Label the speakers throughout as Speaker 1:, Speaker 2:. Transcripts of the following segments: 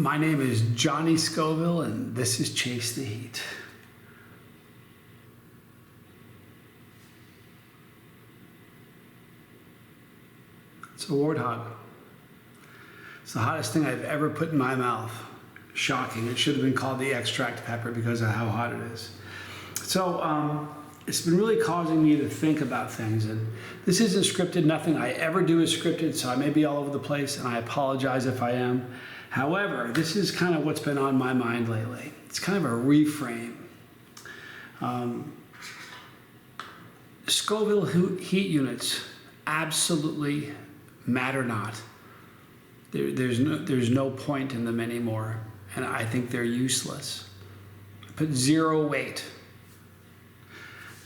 Speaker 1: My name is Johnny Scoville, and this is Chase the Heat. It's a warthog. It's the hottest thing I've ever put in my mouth. Shocking. It should have been called the extract pepper because of how hot it is. So it's been really causing me to think about things, and this isn't scripted. Nothing I ever do is scripted, so I may be all over the place, and I apologize if I am. However, this is kind of what's been on my mind lately. It's kind of a reframe. Scoville heat units absolutely matter not. There's no point in them anymore, and I think they're useless. Put zero weight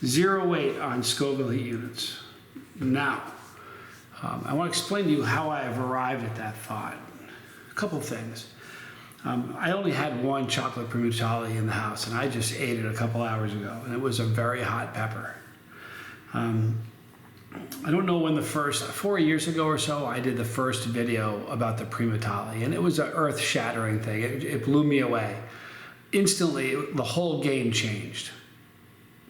Speaker 1: on Scoville heat units. Now, I want to explain to you how I have arrived at that thought. A couple things. I only had one chocolate primatale in the house, and I just ate it a couple hours ago, and it was a very hot pepper. I don't know when 4 years ago or so, I did the first video about the primatale, and it was an earth-shattering thing. It blew me away. Instantly, the whole game changed.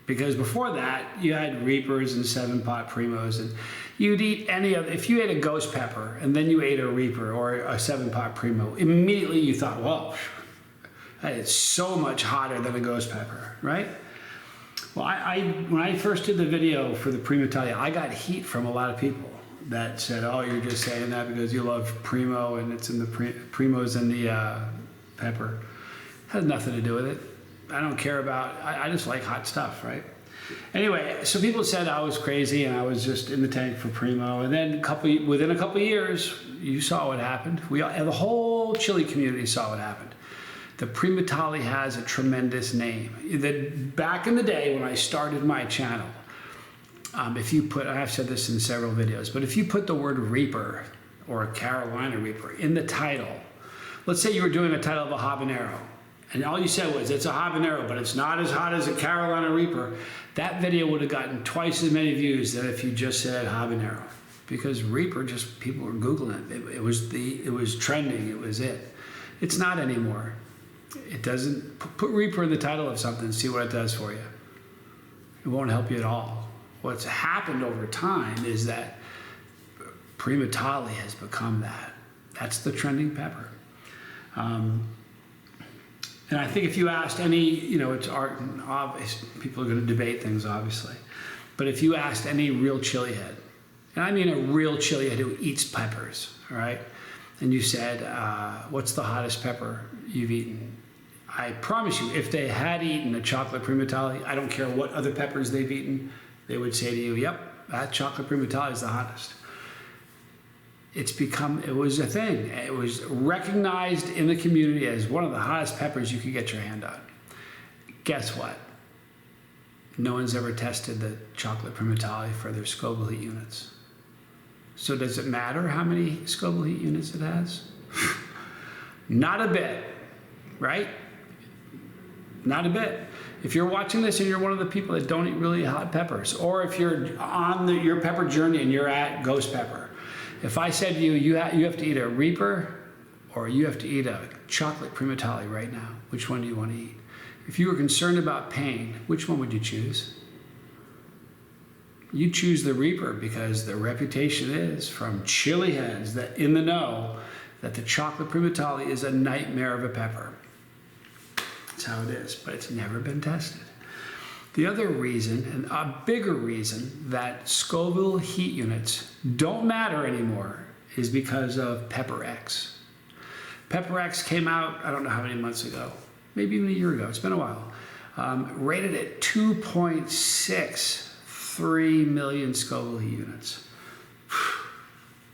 Speaker 1: Because before that, you had Reapers and 7-pot Primos, and you'd eat any of, if you ate a ghost pepper and then you ate a Reaper or a 7-pot Primo, immediately you thought, well, it's so much hotter than a ghost pepper, right? Well, when I first did the video for the primatale, I got heat from a lot of people that said, oh, you're just saying that because you love Primo and it's in the Primo's in the pepper. It has nothing to do with it. I don't care about, I just like hot stuff, right? Anyway, so people said I was crazy and I was just in the tank for Primo. And then within a couple of years, you saw what happened. The whole chili community saw what happened. The primatale has a tremendous name. Back in the day when I started my channel, if you put, I've said this in several videos, but if you put the word Reaper or a Carolina Reaper in the title, let's say you were doing a title of a habanero, and all you said was, it's a habanero, but it's not as hot as a Carolina Reaper, that video would have gotten twice as many views than if you just said habanero. Because Reaper, just people were Googling it. It was trending, it was it. It's not anymore. It doesn't, put Reaper in the title of something and see what it does for you. It won't help you at all. What's happened over time is that primatale has become that. That's the trending pepper. And I think if you asked any, it's art and obvious, people are going to debate things, obviously. But if you asked any real chili head, and I mean a real chili head who eats peppers, all right? And you said, what's the hottest pepper you've eaten? I promise you, if they had eaten a chocolate primatale, I don't care what other peppers they've eaten, they would say to you, yep, that chocolate primatale is the hottest. It was a thing. It was recognized in the community as one of the hottest peppers you could get your hand on. Guess what? No one's ever tested the chocolate primatale for their Scoville heat units. So does it matter how many Scoville heat units it has? Not a bit, right? Not a bit. If you're watching this and you're one of the people that don't eat really hot peppers, or if you're on your pepper journey and you're at ghost pepper, if I said to you, you have to eat a Reaper or you have to eat a chocolate primatale right now, which one do you want to eat? If you were concerned about pain, which one would you choose? You choose the Reaper because the reputation is from chili heads that in the know that the chocolate primatale is a nightmare of a pepper. That's how it is, but it's never been tested. The other reason, and a bigger reason, that Scoville heat units don't matter anymore is because of Pepper X. Pepper X came out, I don't know how many months ago, maybe even a year ago, it's been a while, rated at 2.63 million Scoville heat units.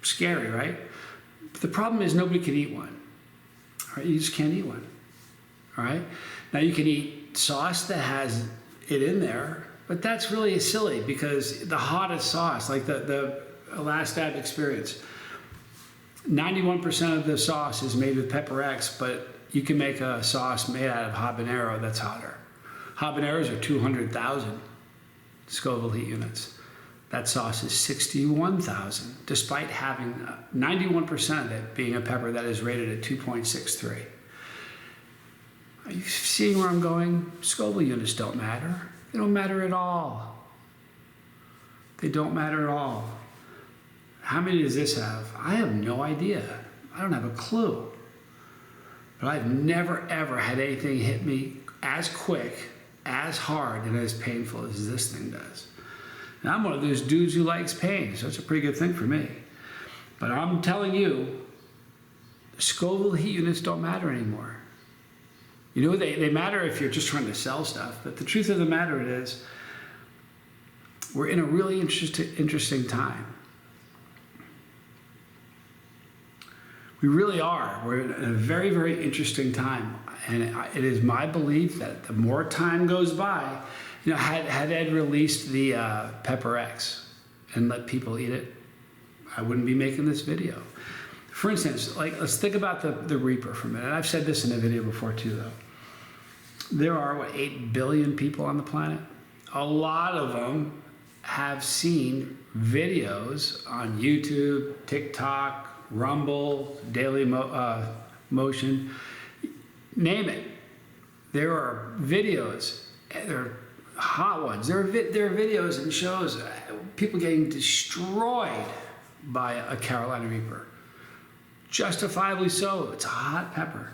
Speaker 1: Scary, right? But the problem is nobody can eat one. All right? You just can't eat one. All right? Now you can eat sauce that has it in there, but that's really silly because the hottest sauce, like the Last Dab experience, 91% of the sauce is made with Pepper X, but you can make a sauce made out of habanero that's hotter. Habaneros are 200,000 Scoville heat units. That sauce is 61,000, despite having 91% of it being a pepper that is rated at 2.63. Are you seeing where I'm going? Scoville units don't matter. They don't matter at all. They don't matter at all. How many does this have? I have no idea. I don't have a clue. But I've never, ever had anything hit me as quick, as hard, and as painful as this thing does. And I'm one of those dudes who likes pain, so it's a pretty good thing for me. But I'm telling you, Scoville heat units don't matter anymore. You know, they matter if you're just trying to sell stuff, but the truth of the matter is, we're in a really interesting time. We really are. We're in a very, very interesting time. And it is my belief that the more time goes by, you know, had Ed released the Pepper X and let people eat it, I wouldn't be making this video. For instance, like, let's think about the Reaper for a minute. I've said this in a video before too, though. There are, what, 8 billion people on the planet? A lot of them have seen videos on YouTube, TikTok, Rumble, Daily Motion, name it. There are videos, they're hot ones. There are videos and shows, people getting destroyed by a Carolina Reaper. Justifiably so, it's a hot pepper.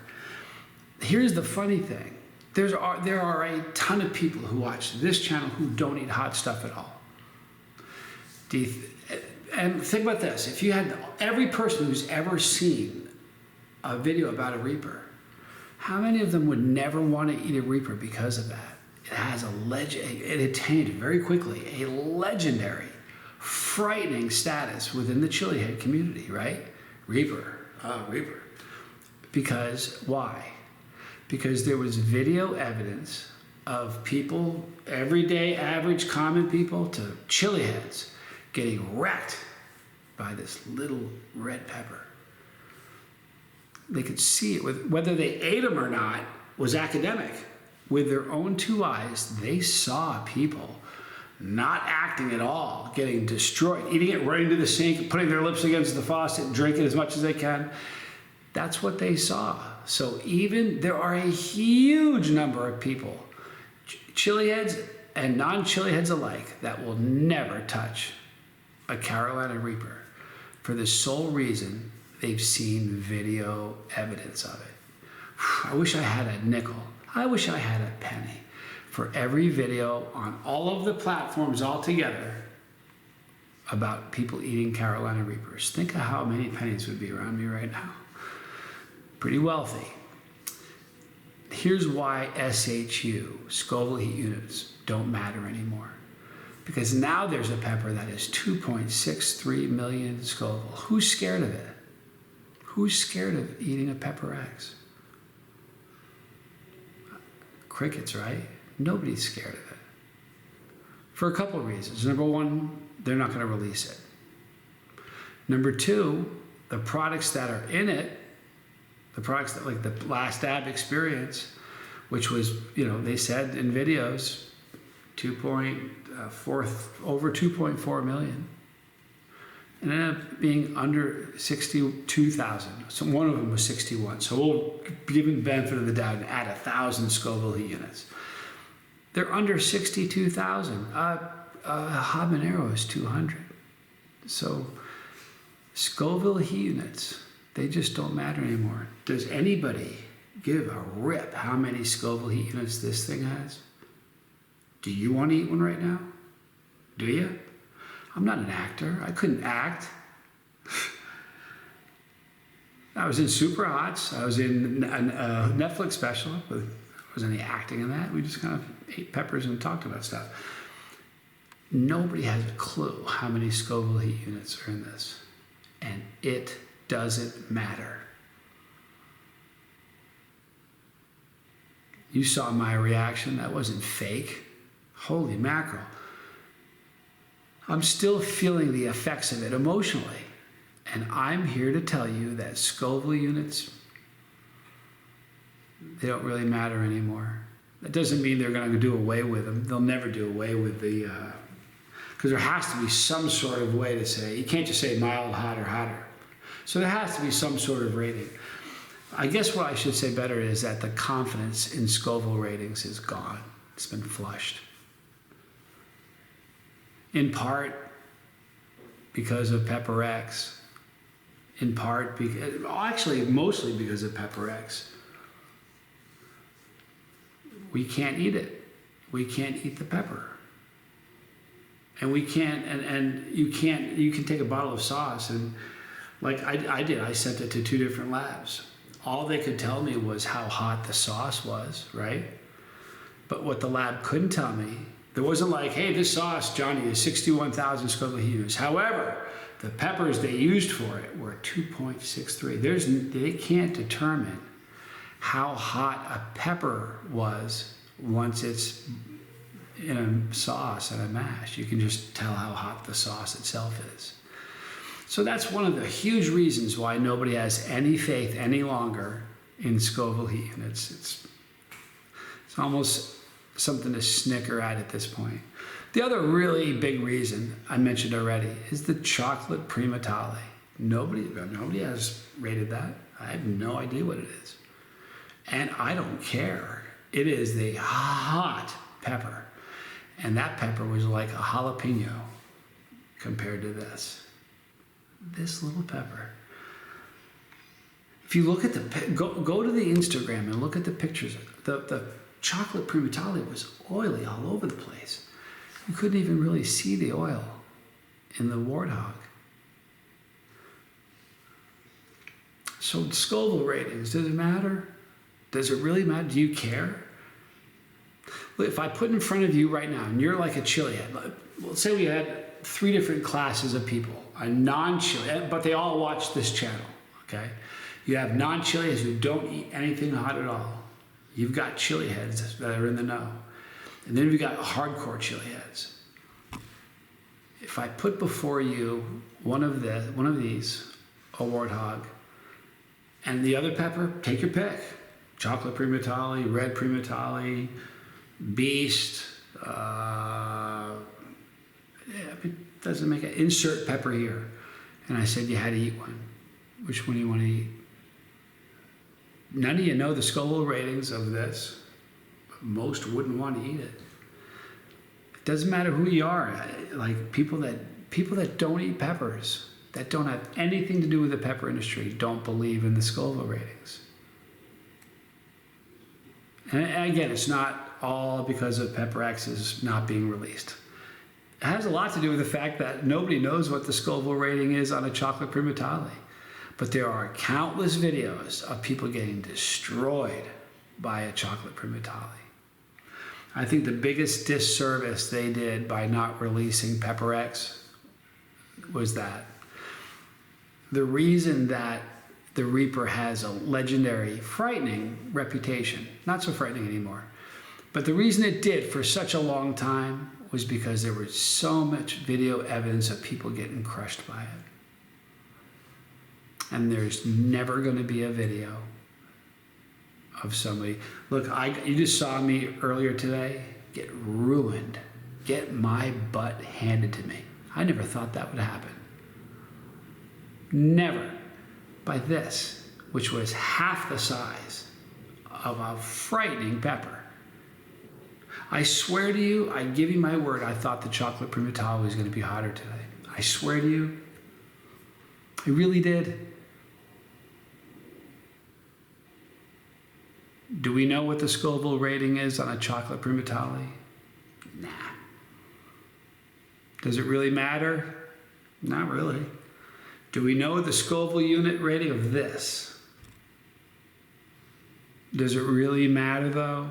Speaker 1: Here's the funny thing. There are a ton of people who watch this channel who don't eat hot stuff at all. And think about this, if you had every person who's ever seen a video about a Reaper, how many of them would never want to eat a Reaper because of that? It has it attained very quickly a legendary, frightening status within the chili head community, right? Reaper, Reaper. Because, why? Because there was video evidence of people, everyday average common people to chili heads, getting wrecked by this little red pepper. They could see it, whether they ate them or not was academic. With their own 2 eyes, they saw people not acting at all, getting destroyed, eating it right into the sink, putting their lips against the faucet, drinking as much as they can. That's what they saw. So even there are a huge number of people, chili heads and non-chili heads alike, that will never touch a Carolina Reaper for the sole reason they've seen video evidence of it. I wish I had a nickel. I wish I had a penny for every video on all of the platforms all together about people eating Carolina Reapers. Think of how many pennies would be around me right now. Pretty wealthy. Here's why SHU, Scoville heat units, don't matter anymore. Because now there's a pepper that is 2.63 million Scoville. Who's scared of it? Who's scared of eating a Pepper X? Crickets, right? Nobody's scared of it. For a couple of reasons. Number one, they're not going to release it. Number two, the products that are in it, the products that, like the Last Dab experience, which was, you know, they said in videos, over 2.4 million. And ended up being under 62,000. So one of them was 61. So we'll give them the benefit of the doubt and add 1,000 Scoville heat units. They're under 62,000. Habanero is 200. So Scoville heat units, they just don't matter anymore. Does anybody give a rip how many Scoville heat units this thing has? Do you want to eat one right now? Do you? I'm not an actor. I couldn't act. I was in Super Hots. I was in a Netflix special. There wasn't any acting in that. We just kind of ate peppers and talked about stuff. Nobody has a clue how many Scoville heat units are in this. And it doesn't matter. You saw my reaction. That wasn't fake. Holy mackerel. I'm still feeling the effects of it emotionally. And I'm here to tell you that Scoville units, they don't really matter anymore. That doesn't mean they're going to do away with them. They'll never do away with the, because there has to be some sort of way to say, you can't just say mild, hot, or hotter. So there has to be some sort of rating. I guess what I should say better is that the confidence in Scoville ratings is gone. It's been flushed. In part because of Pepper X. In part because, actually mostly because of Pepper X. We can't eat it. We can't eat the pepper. And we can't, and you can take a bottle of sauce and like I did, I sent it to 2 different labs. All they could tell me was how hot the sauce was, right? But what the lab couldn't tell me, there wasn't like, hey, this sauce, Johnny, is 61,000 Scoville units. However, the peppers they used for it were 2.63. They can't determine how hot a pepper was once it's in a sauce and a mash. You can just tell how hot the sauce itself is. So that's one of the huge reasons why nobody has any faith any longer in Scoville heat. And it's almost something to snicker at this point. The other really big reason I mentioned already is the chocolate primatale. Nobody has rated that. I have no idea what it is. And I don't care. It is the hot pepper. And that pepper was like a jalapeno compared to this. This little pepper. If you look at go to the Instagram and look at the pictures. The chocolate primatale was oily all over the place. You couldn't even really see the oil in the warthog. So Scoville ratings, does it matter? Does it really matter? Do you care? If I put in front of you right now, and you're like a chili head, let's say we had 3 different classes of people, a non-chili, but they all watch this channel, okay? You have non-chili heads who don't eat anything hot at all. You've got chili heads that are in the know. And then we've got hardcore chili heads. If I put before you one of these, a warthog, and the other pepper, take your pick. Chocolate primatale, red primatale, beast, it doesn't make it. Insert pepper here. And I said you had to eat one. Which one do you want to eat? None of you know the Scoville ratings of this. Most wouldn't want to eat it. It doesn't matter who you are. Like people that don't eat peppers, that don't have anything to do with the pepper industry, don't believe in the Scoville ratings. And again, it's not all because of Pepper X's not being released. It has a lot to do with the fact that nobody knows what the Scoville rating is on a chocolate primatale. But there are countless videos of people getting destroyed by a chocolate primatale. I think the biggest disservice they did by not releasing Pepper X was that the reason that the Reaper has a legendary, frightening reputation, not so frightening anymore, but the reason it did for such a long time was because there was so much video evidence of people getting crushed by it. And there's never going to be a video of somebody. Look, you just saw me earlier today get ruined, get my butt handed to me. I never thought that would happen. Never. By this, which was half the size of a frightening pepper. I swear to you, I give you my word, I thought the chocolate primatale was going to be hotter today. I swear to you, I really did. Do we know what the Scoville rating is on a chocolate primatale? Nah. Does it really matter? Not really. Do we know the Scoville unit rating of this? Does it really matter though?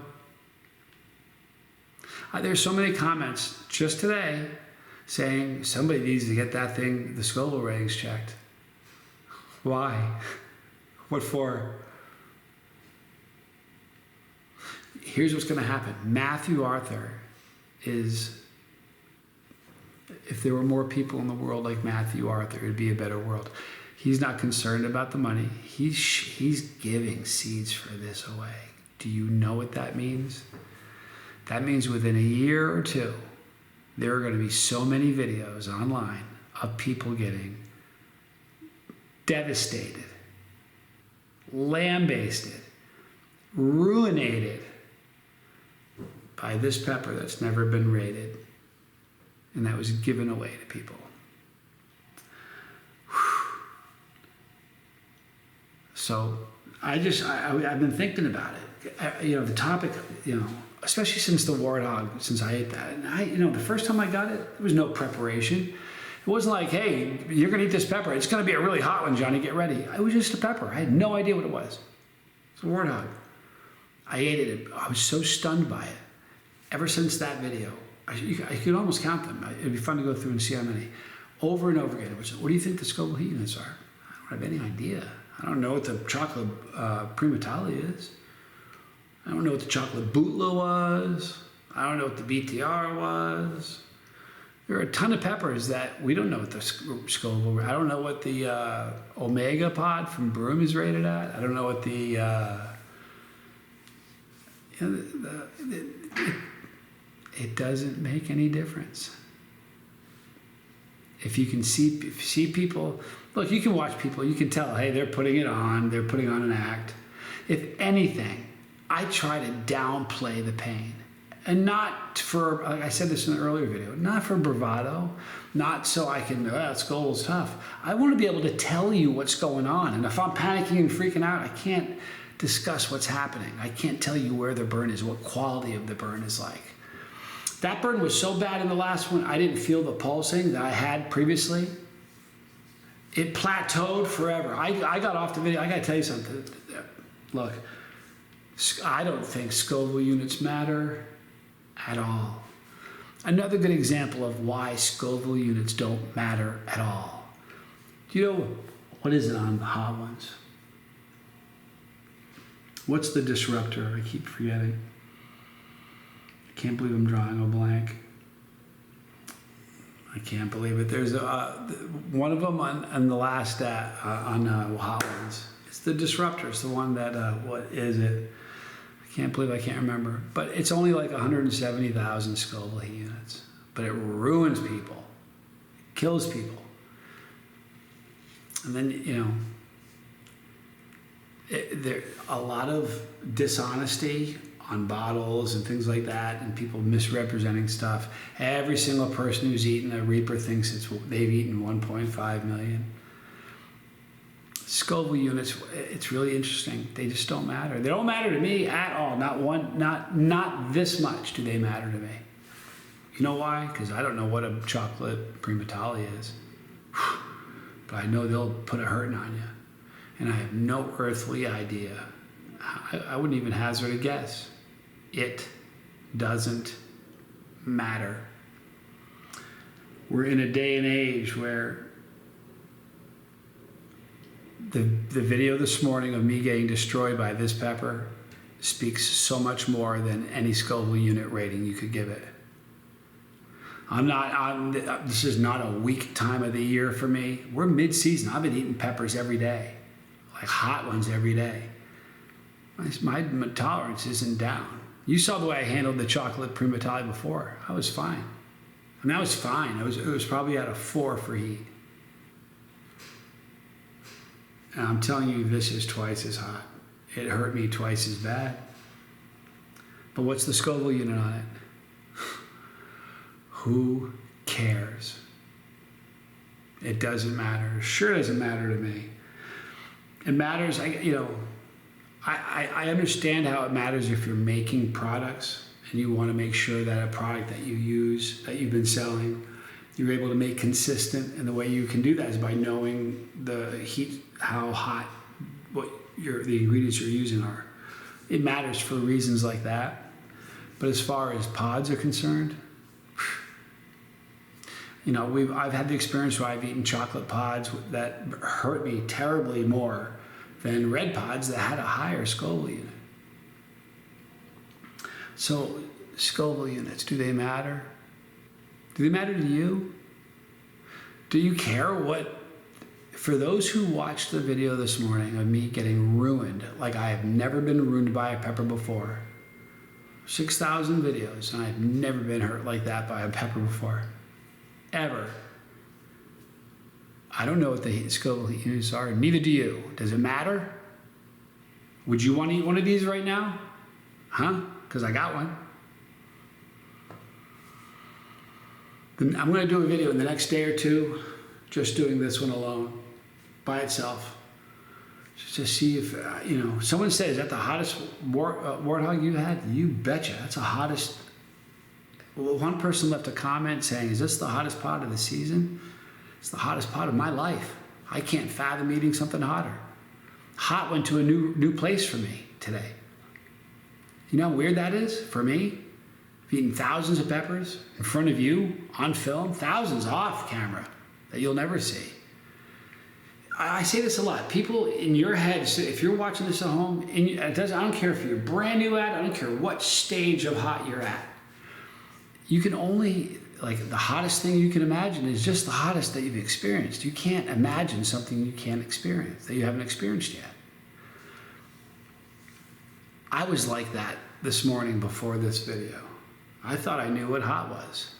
Speaker 1: There's so many comments just today saying somebody needs to get that thing, the Scoville ratings checked. Why? What for? Here's what's going to happen. Matthew Arthur is, if there were more people in the world like Matthew Arthur, it would be a better world. He's not concerned about the money. He's giving seeds for this away. Do you know what that means? That means within a year or 2, there are going to be so many videos online of people getting devastated lambasted, ruinated by this pepper that's never been rated, and that was given away to people. So I've been thinking about it. The topic, especially since the warthog, since I ate that. And the first time I got it, there was no preparation. It wasn't like, hey, you're gonna eat this pepper. It's gonna be a really hot one, Johnny, get ready. It was just a pepper. I had no idea what it was. It's a warthog. I ate it. I was so stunned by it. Ever since that video, I could almost count them. It'd be fun to go through and see how many. Over and over again. What do you think the Scoville heat units are? I don't have any idea. I don't know what the chocolate primatale is. I don't know what the chocolate bootla was. I don't know what the BTR was. There are a ton of peppers that we don't know what the Scoville. I don't know what the Omega pod from Broom is rated at. I don't know what it doesn't make any difference. If you can see people, look, you can watch people, you can tell, hey, they're putting on an act. If anything, I try to downplay the pain. And not for, like I said this in an earlier video, not for bravado, not so I can, Scoville's tough. I want to be able to tell you what's going on. And if I'm panicking and freaking out, I can't discuss what's happening. I can't tell you where the burn is, what quality of the burn is like. That burn was so bad in the last one, I didn't feel the pulsing that I had previously. It plateaued forever. I got off the video. I got to tell you something. Look, I don't think Scoville units matter at all. Another good example of why Scoville units don't matter at all. Do you know, what is it on the hot ones? What's the disruptor? I keep forgetting. I can't believe I'm drawing a blank. I can't believe it. There's one of them on the last on hot ones. It's the disruptor. It's the one that, what is it? I can't believe I can't remember. But it's only like 170,000 Scoville heat units. But it ruins people. It kills people. And then, there a lot of dishonesty on bottles and things like that, and people misrepresenting stuff. Every single person who's eaten a Reaper thinks they've eaten 1.5 million. Scoville units, it's really interesting. They just don't matter. They don't matter to me at all. Not this much do they matter to me. You know why? Because I don't know what a chocolate primatale is. But I know they'll put a hurting on you. And I have no earthly idea. I wouldn't even hazard a guess. It doesn't matter. We're in a day and age where the video this morning of me getting destroyed by this pepper speaks so much more than any Scoville unit rating you could give it. This is not a weak time of the year for me. We're mid-season. I've been eating peppers every day, like hot ones every day. My tolerance isn't down. You saw the way I handled the chocolate primatale before. I was fine. I mean, I was fine. It was probably at a 4 for heat. And I'm telling you, this is twice as hot. It hurt me twice as bad. But what's the Scoville unit on it? Who cares? It doesn't matter. It sure doesn't matter to me. It matters, I understand how it matters if you're making products and you want to make sure that a product that you use, that you've been selling, you're able to make consistent. And the way you can do that is by knowing the heat, how hot, what the ingredients you're using are. It matters for reasons like that. But as far as pods are concerned, I've had the experience where I've eaten chocolate pods that hurt me terribly more than red pods that had a higher Scoville unit. So, Scoville units, do they matter? Do they matter to you? Do you care for those who watched the video this morning of me getting ruined, like I have never been ruined by a pepper before, 6,000 videos, and I've never been hurt like that by a pepper before. Ever. I don't know what the Scoville heat units are, neither do you. Does it matter? Would you want to eat one of these right now? Huh? Because I got one. Then I'm going to do a video in the next day or two, just doing this one alone, by itself. Just to see if, someone said, is that the hottest warthog you had? You betcha. That's the hottest. Well, one person left a comment saying, is this the hottest pot of the season? It's the hottest pot of my life. I can't fathom eating something hotter. Hot went to a new place for me today. You know how weird that is for me? I've eaten thousands of peppers in front of you on film, thousands off camera that you'll never see. I say this a lot. People in your head, if you're watching this at home, I don't care if you're brand new at it, I don't care what stage of hot you're at. You can only, the hottest thing you can imagine is just the hottest that you've experienced. You can't imagine something you can't experience, that you haven't experienced yet. I was like that this morning before this video. I thought I knew what hot was.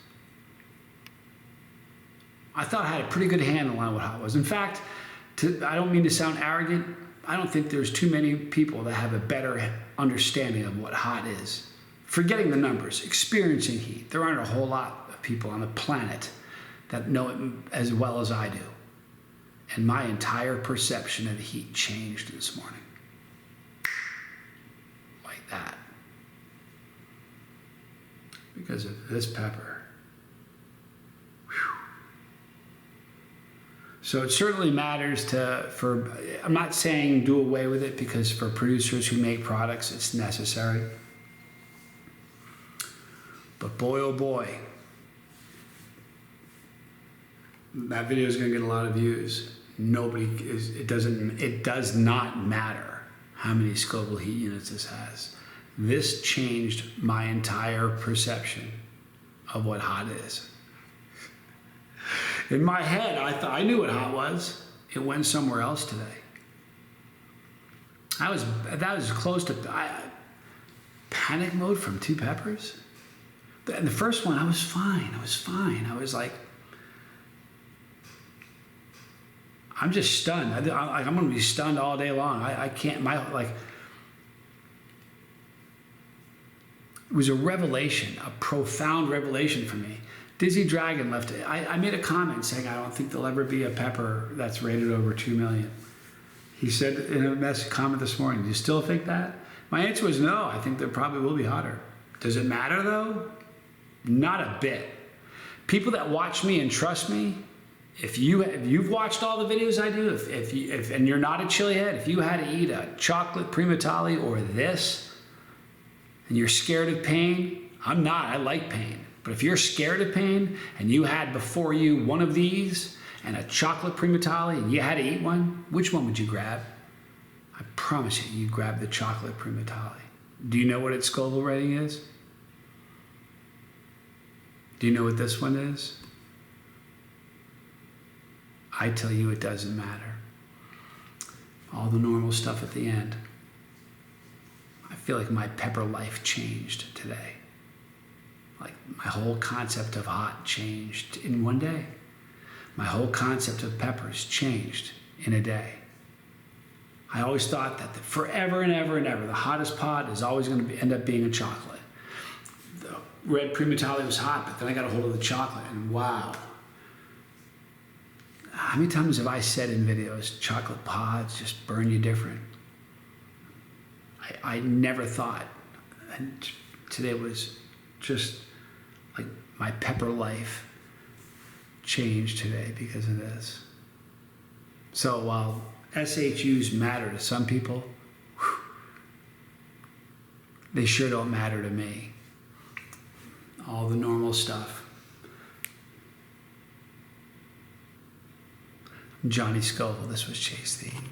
Speaker 1: I thought I had a pretty good handle on what hot was. In fact, I don't mean to sound arrogant. I don't think there's too many people that have a better understanding of what hot is. Forgetting the numbers, experiencing heat. There aren't a whole lot of people on the planet that know it as well as I do. And my entire perception of heat changed this morning. Like that. Because of this pepper. Whew. So it certainly matters I'm not saying do away with it, because for producers who make products, it's necessary. But boy, oh boy, that video is going to get a lot of views. It does not matter how many Scoville heat units this has. This changed my entire perception of what hot is. In my head, I thought I knew what hot was. It went somewhere else today. That was close to panic mode from 2 peppers. And the first one, I was fine. I was like, I'm just stunned. I'm going to be stunned all day long. I can't, it was a revelation, a profound revelation for me. Dizzy Dragon left it. I made a comment saying, I don't think there'll ever be a pepper that's rated over 2 million. He said in a comment this morning, do you still think that? My answer was no, I think there probably will be hotter. Does it matter though? Not a bit. People that watch me and trust me, if you've watched all the videos I do, and you're not a chili head, if you had to eat a chocolate primatale or this, and you're scared of pain, I'm not, I like pain. But if you're scared of pain and you had before you one of these and a chocolate primatale and you had to eat one, which one would you grab? I promise you'd grab the chocolate primatale. Do you know what its Scoville rating is? Do you know what this one is? I tell you it doesn't matter. All the normal stuff at the end. I feel like my pepper life changed today. Like my whole concept of hot changed in one day. My whole concept of peppers changed in a day. I always thought that forever and ever and ever, the hottest pot is always going to end up being a chocolate. The red primatale was hot, but then I got a hold of the chocolate, and wow. How many times have I said in videos, chocolate pods just burn you different? I never thought, and today was just like my pepper life changed today because of this. So while SHUs matter to some people, they sure don't matter to me. All the normal stuff. I'm Johnny Scoville. This was Chase the Heat.